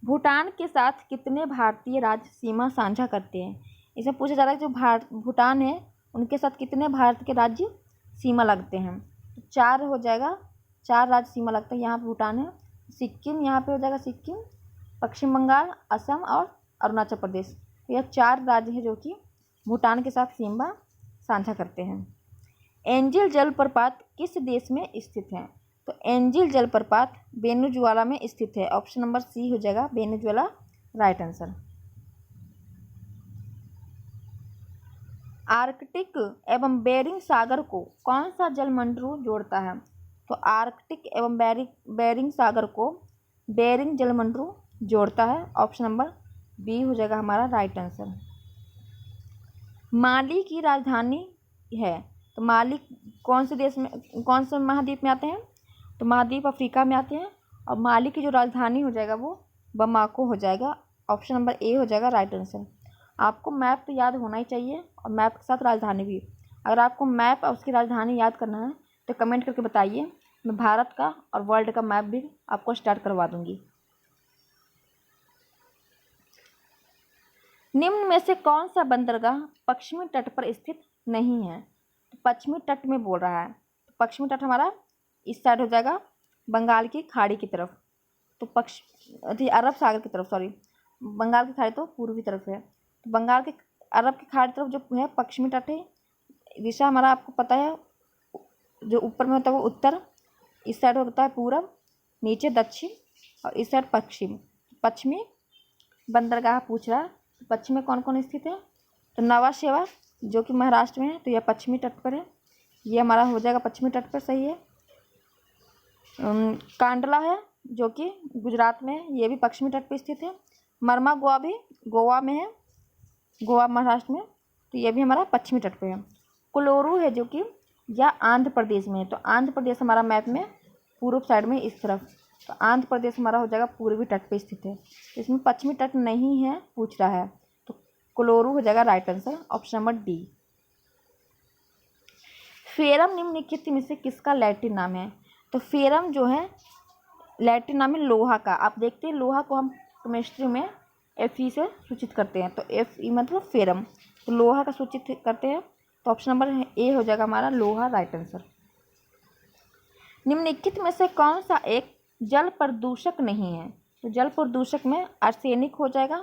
भूटान के साथ कितने भारतीय राज्य सीमा साझा करते हैं? इसमें पूछा जा रहा है जो भूटान है उनके साथ कितने भारत के राज्य सीमा लगते हैं? तो 4 हो जाएगा, 4 राज्य सीमा लगते हैं। यहाँ पे भूटान है, सिक्किम यहाँ पे हो जाएगा सिक्किम, पश्चिम बंगाल, असम और अरुणाचल प्रदेश। तो यह 4 राज्य हैं जो कि भूटान के साथ सीमा साझा करते हैं। एंजिल जलप्रपात किस देश में स्थित है? तो एंजिल जलप्रपात वेनेजुएला में स्थित है। ऑप्शन नंबर सी हो जाएगा वेनेजुएला राइट आंसर। आर्कटिक एवं बेरिंग सागर को कौन सा जलमंडल जोड़ता है? तो आर्कटिक एवं बेरिंग सागर को बेरिंग जलमंडल जोड़ता है। ऑप्शन नंबर बी हो जाएगा हमारा राइट आंसर। माली की राजधानी है, तो माली कौन से देश में, कौन से महाद्वीप में आते हैं? तो महाद्वीप अफ्रीका में आते हैं। और माली की जो राजधानी हो जाएगा वो बमाको हो जाएगा। ऑप्शन नंबर ए हो जाएगा राइट आंसर। आपको मैप तो याद होना ही चाहिए और मैप के साथ राजधानी भी। अगर आपको मैप और उसकी राजधानी याद करना है तो कमेंट करके बताइए, मैं भारत का और वर्ल्ड का मैप भी आपको स्टार्ट करवा दूंगी। निम्न में से कौन सा बंदरगाह पश्चिमी तट पर स्थित नहीं है? तो पश्चिमी तट में बोल रहा है, तो पश्चिमी तट हमारा इस साइड हो जाएगा बंगाल की खाड़ी की तरफ, तो अरब सागर की तरफ, सॉरी बंगाल की खाड़ी तो पूर्वी तरफ है, तो बंगाल के अरब की खाड़ी तरफ जो है पश्चिमी तट है। दिशा हमारा आपको पता है, जो ऊपर में होता है वो उत्तर, इस साइड होता है पूरब, नीचे दक्षिण और इस साइड पश्चिम। पश्चिमी बंदरगाह पूछ रहा है, पश्चिम में कौन कौन स्थित है? तो नवा शेवा जो कि महाराष्ट्र में है, तो यह पश्चिमी तट पर है, ये हमारा हो जाएगा पश्चिमी तट पर, सही है। कांडला है जो कि गुजरात में है, ये भी पश्चिमी तट पर स्थित है। मरमा गोवा भी गोवा में है, गोवा महाराष्ट्र में, तो ये भी हमारा पश्चिमी तट पर है। कोलोरू है जो कि यह आंध्र प्रदेश में है, तो आंध्र प्रदेश हमारा मैप में पूर्व साइड में इस तरफ, तो आंध्र प्रदेश हमारा हो जाएगा पूर्वी तट पे स्थित है। इसमें पश्चिमी तट नहीं है पूछ रहा है, तो कोलोरू हो जाएगा right answer. Option number D. Ferrum निम्नलिखित में से किसका लैटिन नाम है? तो फेरम जो है लैटिन नाम है लोहा का। आप देखते हैं लोहा को हम केमिस्ट्री में Fe से सूचित करते हैं, तो Fe मतलब फेरम, तो लोहा का सूचित करते हैं, तो ऑप्शन नंबर ए हो जाएगा हमारा लोहा राइट आंसर। निम्नलिखित में से कौन सा एक जल प्रदूषक नहीं है? तो जल प्रदूषक में आर्सेनिक हो जाएगा,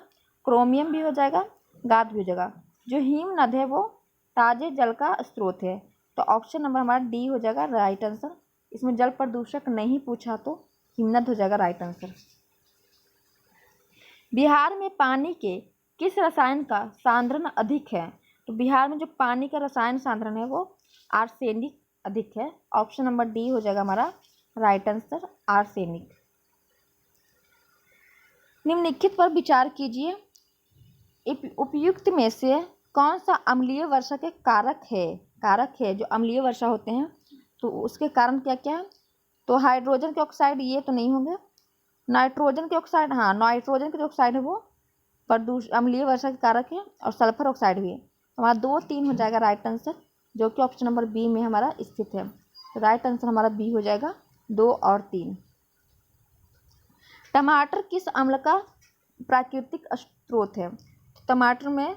क्रोमियम भी हो जाएगा, गाद भी हो जाएगा। जो हिम नद है वो ताजे जल का स्रोत है, तो ऑप्शन नंबर हमारा डी हो जाएगा राइट आंसर। इसमें जल प्रदूषक नहीं पूछा तो हिमनद हो जाएगा राइट आंसर। बिहार में पानी के किस रसायन का सांद्रण अधिक है? तो बिहार में जो पानी का रसायन सांद्रण है वो आर्सेनिक अधिक है। ऑप्शन नंबर डी हो जाएगा हमारा राइट आंसर, आर्सेनिक। निम्नलिखित पर विचार कीजिए, उपयुक्त में से कौन सा अम्लीय वर्षा के कारक है जो अम्लीय वर्षा होते हैं, तो उसके कारण क्या क्या है? तो हाइड्रोजन के ऑक्साइड ये तो नहीं होंगे, नाइट्रोजन के ऑक्साइड, हाँ नाइट्रोजन के जो ऑक्साइड है वो अम्लीय वर्षा के कारक है, और सल्फर ऑक्साइड भी है। हमारा 2, 3 हो जाएगा राइट आंसर, जो कि ऑप्शन नंबर बी में हमारा स्थित है, तो राइट आंसर हमारा बी हो जाएगा 2 और 3। टमाटर किस अम्ल का प्राकृतिक स्रोत है? टमाटर में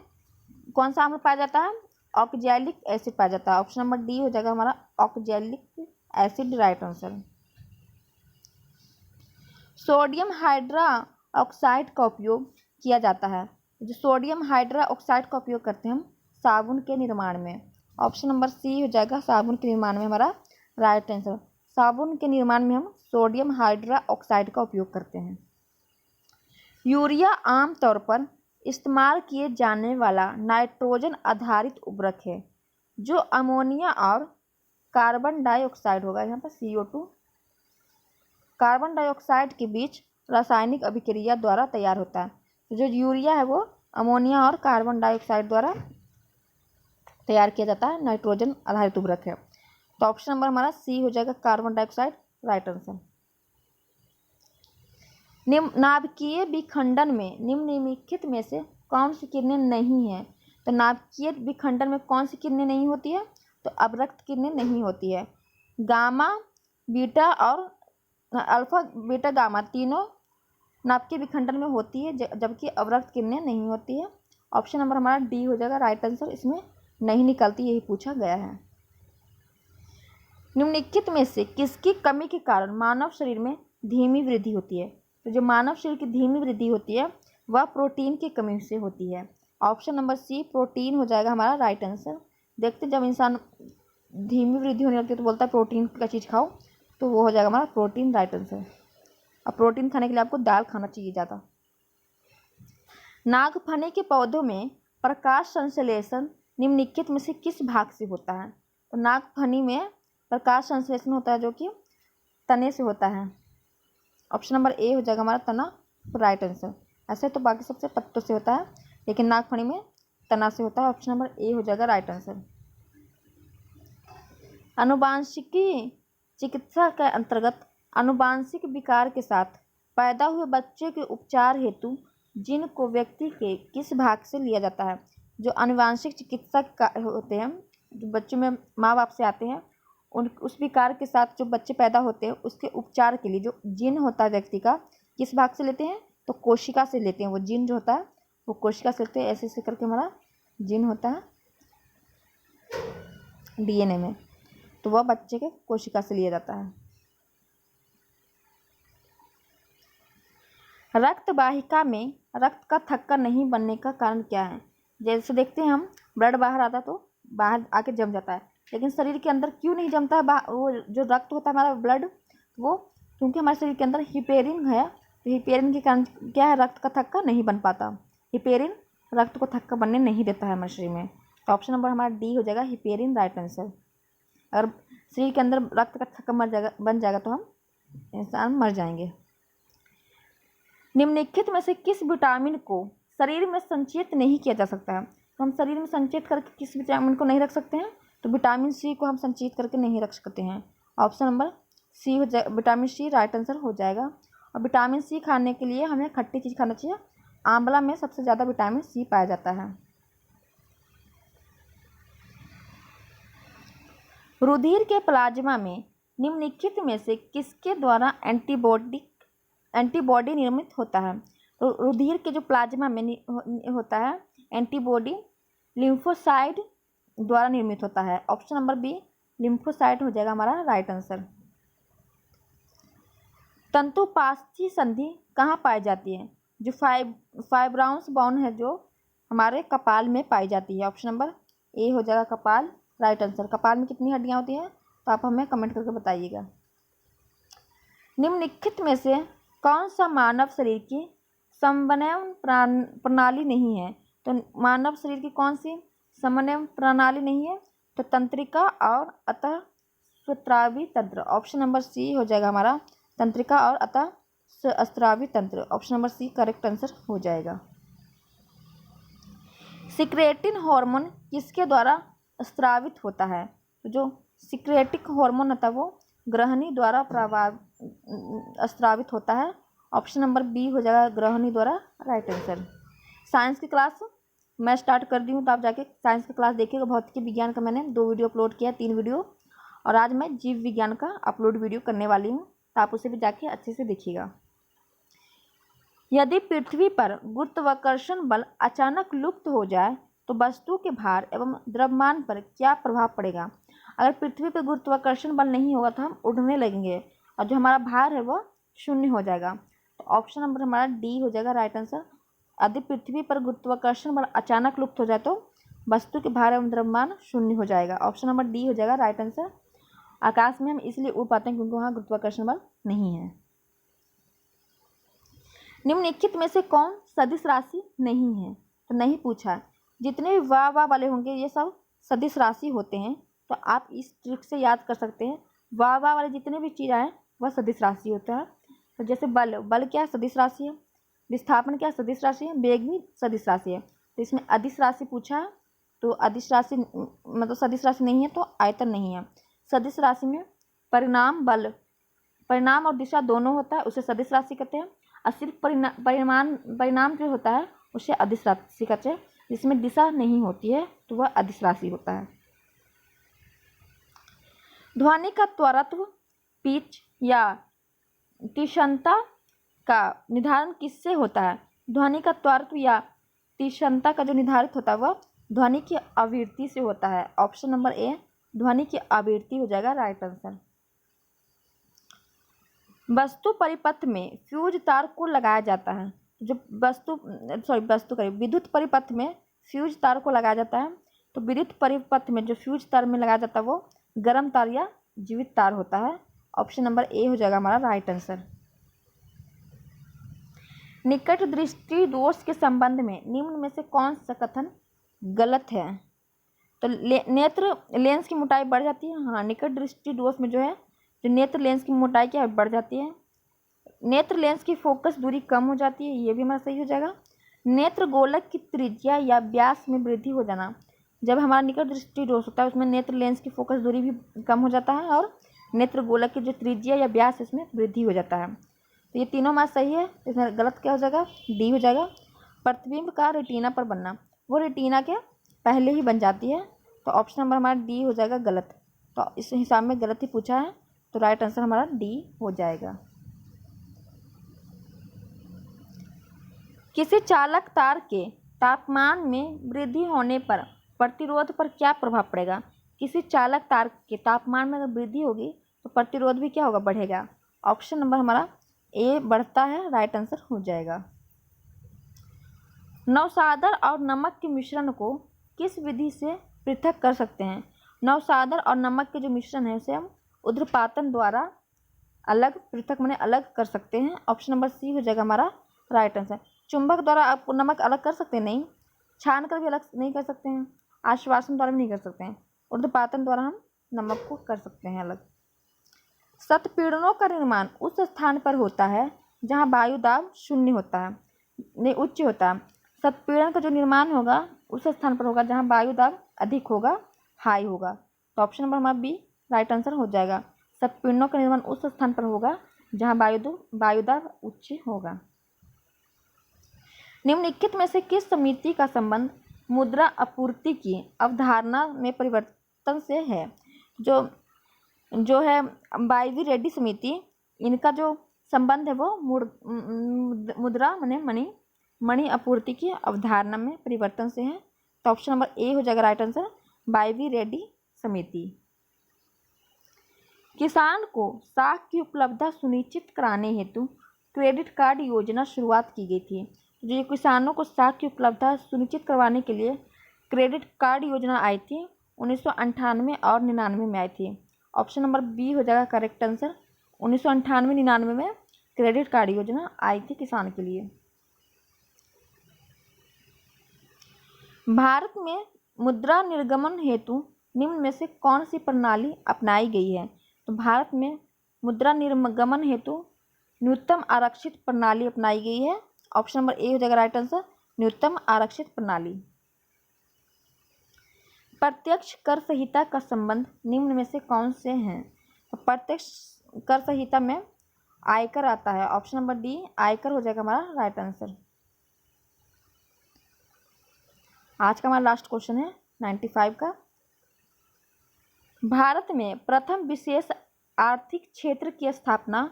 कौन सा अम्ल पाया जाता है? ऑक्जेलिक एसिड पाया जाता है। ऑप्शन नंबर डी हो जाएगा हमारा oxalic acid right answer. Sodium hydra oxide का उपयोग किया जाता है, जो सोडियम हाइड्रा ऑक्साइड का उपयोग करते हैं हम साबुन के निर्माण में। ऑप्शन नंबर सी हो जाएगा साबुन के निर्माण में हमारा राइट आंसर। साबुन के निर्माण में हम सोडियम हाइड्रा ऑक्साइड का उपयोग करते हैं। यूरिया आमतौर पर इस्तेमाल किए जाने वाला नाइट्रोजन आधारित उर्वरक है, जो अमोनिया और कार्बन डाइऑक्साइड होगा, यहाँ पर CO2 कार्बन डाइऑक्साइड के बीच रासायनिक अभिक्रिया द्वारा तैयार होता है। तो जो यूरिया है वो अमोनिया और कार्बन डाइऑक्साइड द्वारा तैयार किया जाता है, नाइट्रोजन आधारित उर्वरक है, तो ऑप्शन नंबर हमारा सी हो जाएगा कार्बन डाइऑक्साइड राइट आंसर। नाभिकीय विखंडन में निम्नलिखित में से कौन सी किरणें नहीं है? तो नाभिकीय विखंडन में कौन सी किरणें नहीं होती है? तो अवरक्त किरणें नहीं होती है। गामा, बीटा और अल्फा, बीटा, गामा तीनों नाभिकीय विखंडन में होती है, जबकि अवरक्त किरणें नहीं होती है। ऑप्शन नंबर हमारा डी हो जाएगा राइट आंसर, इसमें नहीं निकलती, यही पूछा गया है। निम्नलिखित में से किसकी कमी के कारण मानव शरीर में धीमी वृद्धि होती है? तो जो मानव शरीर की धीमी वृद्धि होती है वह प्रोटीन की कमी से होती है। ऑप्शन नंबर सी प्रोटीन हो जाएगा हमारा राइट आंसर। देखते जब इंसान धीमी वृद्धि होने लगती है तो बोलता है प्रोटीन का चीज़ खाओ, तो वो हो जाएगा हमारा प्रोटीन राइट आंसर। अब प्रोटीन खाने के लिए आपको दाल खाना चाहिए ज़्यादा। नागफनी के पौधों में प्रकाश संश्लेषण निम्नलिखित में से किस भाग से होता है? तो नाकफनी में प्रकाश संश्लेषण होता है जो कि तने से होता है। ऑप्शन नंबर ए हो जाएगा हमारा तना, राइट आंसर। ऐसे तो बाकी सबसे पत्तों से होता है, लेकिन नाकफनी में तना से होता है। ऑप्शन नंबर ए हो जाएगा राइट आंसर। आनुवांशिकी चिकित्सा के अंतर्गत आनुवांशिक विकार के साथ पैदा हुए बच्चे के उपचार हेतु जिन को व्यक्ति के किस भाग से लिया जाता है? जो आनुवांशिक चिकित्सक होते हैं, जो बच्चों में माँ बाप से आते हैं, उस विकार के साथ जो बच्चे पैदा होते हैं उसके उपचार के लिए जो जीन होता है व्यक्ति का, किस भाग से लेते हैं? तो कोशिका से लेते हैं। वो जीन जो होता है वो कोशिका से लेते हैं। ऐसे ऐसे करके हमारा जीन होता है डीएनए में, तो वह बच्चे के कोशिका से लिया जाता है। रक्त वाहिका में रक्त का थक्का नहीं बनने का कारण क्या है? जैसे देखते हैं हम, ब्लड बाहर आता तो बाहर आके जम जाता है, लेकिन शरीर के अंदर क्यों नहीं जमता है? वो जो रक्त होता है हमारा ब्लड, वो क्योंकि हमारे शरीर के अंदर हिपेरिन है, तो हिपेरिन के कारण क्या है, रक्त का थक्का नहीं बन पाता। हिपेरिन रक्त को थक्का बनने नहीं देता है हमारे शरीर में। तो ऑप्शन नंबर हमारा डी हो जाएगा, हिपेरिन, राइट आंसर। अगर शरीर के अंदर रक्त का थक्का बन जाएगा तो हम इंसान मर जाएंगे। निम्नलिखित में से किस विटामिन को शरीर में संचित नहीं किया जा सकता है? तो हम शरीर में संचित करके किस विटामिन को नहीं रख सकते हैं? तो विटामिन सी को हम संचित करके नहीं रख सकते हैं। ऑप्शन नंबर सी हो जाए, विटामिन सी राइट आंसर हो जाएगा। और विटामिन सी खाने के लिए हमें खट्टी चीज़ खाना चाहिए। आंवला में सबसे ज़्यादा विटामिन सी पाया जाता है। रुधिर के प्लाज्मा में निम्नलिखित में से किसके द्वारा एंटीबॉडी निर्मित होता है? तो रुधिर के जो प्लाज्मा में होता है एंटीबॉडी लिम्फोसाइट द्वारा निर्मित होता है। ऑप्शन नंबर बी, लिम्फोसाइट हो जाएगा हमारा राइट आंसर। तंतुपास्थी संधि कहाँ पाई जाती है? जो फाइब्राउंस बोन है जो हमारे कपाल में पाई जाती है। ऑप्शन नंबर ए हो जाएगा कपाल, राइट आंसर। कपाल में कितनी हड्डियाँ होती हैं? तो आप हमें कमेंट करके बताइएगा। निम्नलिखित में से कौन सा मानव शरीर की समन्वय प्रणाली नहीं है? तो मानव शरीर की कौन सी समन्वय प्रणाली नहीं है? तो तंत्रिका और अतः स्त्रावी तंत्र। ऑप्शन नंबर सी हो जाएगा हमारा, तंत्रिका और अतः स्त्रावी तंत्र। Option number C correct answer हो जाएगा। सिक्रेटिन हार्मोन किसके द्वारा स्त्रावित होता है? तो जो सिक्रेटिक हार्मोन होता है वो ग्रहणी द्वारा स्त्रावित होता है। ऑप्शन नंबर बी हो जाएगा ग्रहणी द्वारा, राइट आंसर। साइंस की क्लास मैं स्टार्ट कर दी हूँ, तो आप जाके साइंस की क्लास देखिएगा। भौतिकी विज्ञान का मैंने 2 वीडियो अपलोड किया, 3 वीडियो, और आज मैं जीव विज्ञान का अपलोड वीडियो करने वाली हूँ, तो आप उसे भी जाके अच्छे से देखिएगा। यदि पृथ्वी पर गुरुत्वाकर्षण बल अचानक लुप्त हो जाए तो वस्तु के भार एवं द्रव्यमान पर क्या प्रभाव पड़ेगा? अगर पृथ्वी पर गुरुत्वाकर्षण बल नहीं होगा तो हम उड़ने लगेंगे और जो हमारा भार है वह शून्य हो जाएगा। तो ऑप्शन नंबर हमारा डी हो जाएगा राइट आंसर। यदि पृथ्वी पर गुरुत्वाकर्षण बल अचानक लुप्त हो जाए तो वस्तु के भार एवं द्रव्यमान शून्य हो जाएगा। ऑप्शन नंबर डी हो जाएगा राइट आंसर। आकाश में हम इसलिए उड़ पाते हैं क्योंकि वहाँ गुरुत्वाकर्षण बल नहीं है। निम्नलिखित में से कौन सदिश राशि नहीं है? तो नहीं पूछा। जितने भी वाह वाह वाले होंगे ये सब सदिश राशि होते हैं, तो आप इस ट्रिक से याद कर सकते हैं। वाह वाह वाले जितने भी चीज़ आए वह सदिश राशि होता है। तो जैसे बल क्या सदिश राशि है, विस्थापन क्या सदिश राशि है, वेग भी सदिश राशि है। तो इसमें अदिश राशि पूछा है, तो अदिश राशि मतलब सदिश राशि नहीं है तो आयतन नहीं है। सदिश राशि में परिणाम और दिशा दोनों होता है, उसे सदिश राशि कहते हैं। और सिर्फ परिणाम जो होता है उसे अदिश राशि कहते हैं। जिसमें दिशा नहीं होती है तो वह अदिश राशि होता है। ध्वनि का त्वरत्व, पिच या तीक्ष्णता का निर्धारण किससे होता है? ध्वनि का त्वरत्व या तीक्ष्णता का जो निर्धारित होता है वह ध्वनि की आवृत्ति से होता है। ऑप्शन नंबर ए, ध्वनि की आवृत्ति हो जाएगा राइट आंसर। वस्तु परिपथ में फ्यूज तार को लगाया जाता है। जो विद्युत परिपथ में फ्यूज तार को लगाया जाता है, तो विद्युत परिपथ में जो फ्यूज तार में लगाया जाता है वो गर्म तार या जीवित तार होता है। ऑप्शन नंबर ए हो जाएगा हमारा राइट आंसर। निकट दृष्टि दोष के संबंध में निम्न में से कौन सा कथन गलत है? तो नेत्र लेंस की मोटाई बढ़ जाती है। हाँ, निकट दृष्टि दोष में जो है जो नेत्र लेंस की मोटाई क्या बढ़ जाती है। नेत्र लेंस की फोकस दूरी कम हो जाती है, ये भी हमारा सही हो जाएगा। नेत्र गोलक की त्रिज्या या व्यास में वृद्धि हो जाना, जब हमारा निकट दृष्टि दोष होता है उसमें नेत्र लेंस की फोकस दूरी भी कम हो जाता है और नेत्र गोलक की जो त्रिज्या या व्यास इसमें वृद्धि हो जाता है। तो ये तीनों हमारा सही है। इसमें गलत क्या हो जाएगा, डी हो जाएगा। प्रतिबिंब का रेटिना पर बनना, वो रेटिना के पहले ही बन जाती है, तो ऑप्शन नंबर हमारा डी हो जाएगा गलत। तो इस हिसाब में गलत ही पूछा है, तो राइट आंसर हमारा डी हो जाएगा। किसी चालक तार के तापमान में वृद्धि होने पर प्रतिरोध पर क्या प्रभाव पड़ेगा। किसी चालक तार के तापमान में अगर वृद्धि होगी तो प्रतिरोध भी क्या होगा, बढ़ेगा। ऑप्शन नंबर हमारा ए बढ़ता है, राइट आंसर हो जाएगा। नवसादर और नमक के मिश्रण को किस विधि से पृथक कर सकते हैं। नवसादर और नमक के जो मिश्रण है उसे हम ऊध्र्वपातन द्वारा अलग पृथक माने अलग कर सकते हैं। ऑप्शन नंबर सी हो जाएगा हमारा राइट आंसर। चुंबक द्वारा आप नमक अलग कर सकते हैं, नहीं। छान कर भी अलग नहीं कर सकते हैं, आश्वासन द्वारा भी नहीं कर सकते हैं, ऊर्ध्वपातन द्वारा हम नमक को कर सकते हैं अलग। सतपीड़नों का निर्माण उस स्थान पर होता है जहाँ वायु दाब शून्य होता है, नहीं उच्च होता है। सतपीड़न का जो निर्माण होगा उस स्थान पर होगा जहाँ वायु दाब अधिक होगा, हाई होगा। तो ऑप्शन नंबर हमारा बी राइट आंसर हो जाएगा। सतपीड़नों का निर्माण उस स्थान पर होगा जहाँ वायु दाब उच्च होगा। निम्नलिखित में से किस समिति का संबंध मुद्रा आपूर्ति की अवधारणा में परिवर्तन से है। जो है बाइवी रेड्डी समिति, इनका जो संबंध है वो मुद्रा माने मणि आपूर्ति की अवधारणा में परिवर्तन से है। तो ऑप्शन नंबर ए हो जाएगा राइट आंसर, बाइवी रेड्डी समिति। किसान को साख की उपलब्धता सुनिश्चित कराने हेतु क्रेडिट कार्ड योजना शुरुआत की गई थी। जो किसानों को साख की उपलब्धता सुनिश्चित करवाने के लिए क्रेडिट कार्ड योजना आई थी 1998 और 99 में आई थी। ऑप्शन नंबर बी हो जाएगा करेक्ट आंसर। 1998-99 में क्रेडिट कार्ड योजना आई थी किसान के लिए। भारत में मुद्रा निर्गमन हेतु निम्न में से कौन सी प्रणाली अपनाई गई है। तो भारत में मुद्रा निर्गमन हेतु न्यूनतम आरक्षित प्रणाली अपनाई गई है। ऑप्शन नंबर ए हो जाएगा राइट आंसर, न्यूनतम आरक्षित प्रणाली। प्रत्यक्ष कर संहिता का संबंध निम्न में से कौन से हैं। तो प्रत्यक्ष कर संहिता में आयकर आता है। ऑप्शन नंबर डी आयकर हो जाएगा हमारा राइट आंसर। आज का हमारा लास्ट क्वेश्चन है 95 का। भारत में प्रथम विशेष आर्थिक क्षेत्र की स्थापना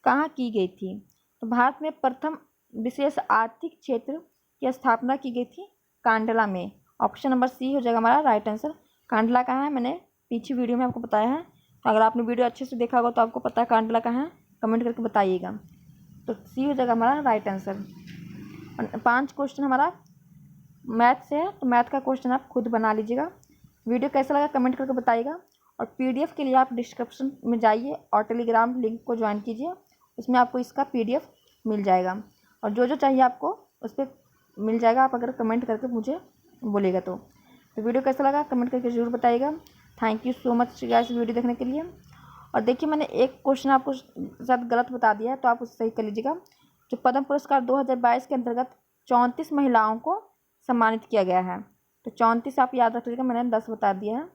कहाँ की गई थी। तो भारत में प्रथम विशेष आर्थिक क्षेत्र की स्थापना की गई थी कांडला में। ऑप्शन नंबर सी हो जाएगा हमारा राइट आंसर। कांडला कहाँ है, मैंने पीछे वीडियो में आपको बताया है, तो अगर आपने वीडियो अच्छे से देखा होगा तो आपको पता है कांडला कहाँ है, कमेंट करके बताइएगा। तो सी हो जाएगा हमारा राइट आंसर। 5 क्वेश्चन हमारा मैथ से है, तो मैथ का क्वेश्चन आप खुद बना लीजिएगा। वीडियो कैसा लगा कमेंट करके बताइएगा। और पीडीएफ के लिए आप डिस्क्रिप्शन में जाइए और टेलीग्राम लिंक को ज्वाइन कीजिए, उसमें आपको इसका पीडीएफ मिल जाएगा और जो चाहिए आपको उस पर मिल जाएगा। आप अगर कमेंट करके मुझे बोलेगा तो वीडियो कैसा लगा कमेंट करके ज़रूर बताइएगा। Thank you so much guys video देखने के लिए। और देखिए मैंने एक क्वेश्चन आपको शायद गलत बता दिया है, तो आप उसे सही कर लीजिएगा। जो पद्म पुरस्कार 2022 के अंतर्गत 34 महिलाओं को सम्मानित किया गया है, तो 34 आप याद रख लीजिएगा, मैंने 10 बता दिया है।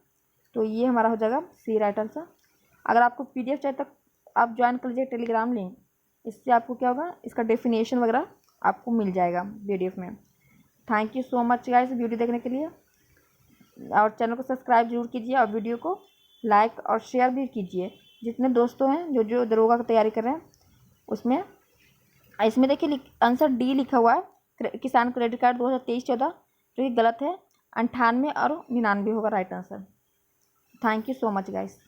तो ये हमारा हो जाएगा सी राइट आंसर। अगर आपको पीडीएफ चाहिए तो आप ज्वाइन कर लीजिए टेलीग्राम लिंक, इससे आपको क्या होगा इसका डेफिनेशन वगैरह आपको मिल जाएगा पीडीएफ में। Thank you so much guys video देखने के लिए, और चैनल को सब्सक्राइब जरूर कीजिए और वीडियो को लाइक और शेयर भी कीजिए जितने दोस्तों हैं जो दरोगा की तैयारी कर रहे हैं उसमें। इसमें देखिए आंसर डी लिखा हुआ है, किसान क्रेडिट कार्ड 2023-14, जो कि गलत है। 98 और 99 होगा right answer. Thank you so much guys.